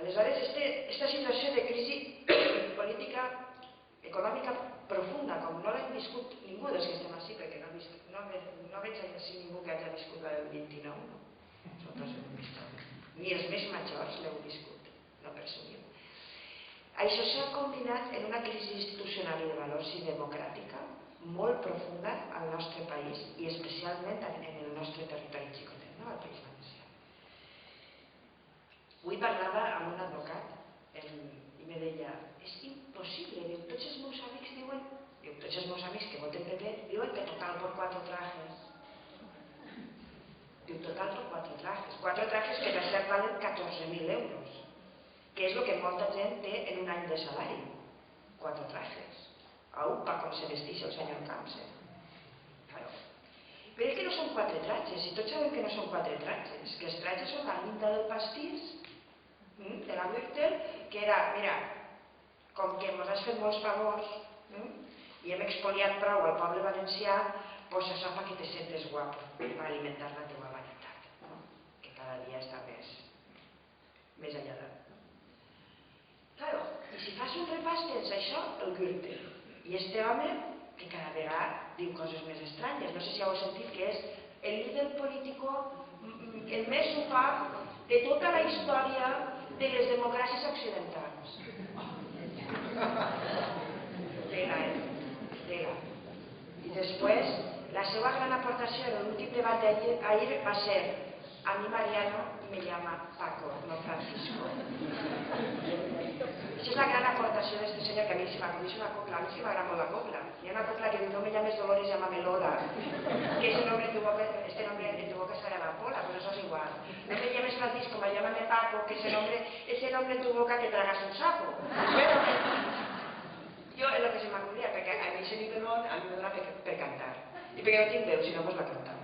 Aleshores, aquesta situació de crisi política, econòmica profunda, com no l'hem viscut ningú dels que estem així, perquè no veig així ningú que hagi viscut el 29, nosaltres hem viscut. Ni els més majors l'heu viscut, no presumiu. Això s'ha combinat en una crisi institucional i de valors i democràtica molt profunda al nostre país i especialment en el nostre territori xicotet, no? Al País Valencià. Avui parlava amb un advocat i me deia, és impossible, diu, tots els meus amics diuen, tots els meus amics que voten PP diuen que total por 4 trajes. Diu, total por 4 trajes. 4 trajes que per cert valen 14.000 euros, que és el que molta gent té en un any de salari. 4 trajes. Aupa, com se vesteix el senyor Camps. Però és que no són 4 trajes, i tots sabem que no són 4 trajes, que els trajes són la guinda del pastís, de la Gürtel, que era, mira, com que ens has fet molts favors i hem expoliat prou al poble valencià, doncs això fa que te sentes guapo per alimentar la teua vanitat, que cada dia està més allà. Claro, i si fas un repàs tens això, el Gürtel, i este home que cada vegada diu coses més estranyes, no sé si heu sentit que és el líder político el més sopar de tota la història de les democràcies occidentals. Tela. I després, la seva gran aportació en l'últim debat d'ahir va ser a mi Mariano me llama Paco, no Francisco. Esa es la gran aportació d'este senyor, que a mi se m'agrada molt la copla. Hi ha una copla que diu, no me llames Dolores, llámame Lola, que ese nombre en tu boca será amapola, pues eso es igual. No me llames Francisco, llámame Paco, que ese nombre en tu boca te tragas un sapo. Bueno, jo és el que se m'acudia, perquè a mi se m'hi ve molt, a mi me dona per cantar. I perquè no tinc veu, si no, pues la cantava.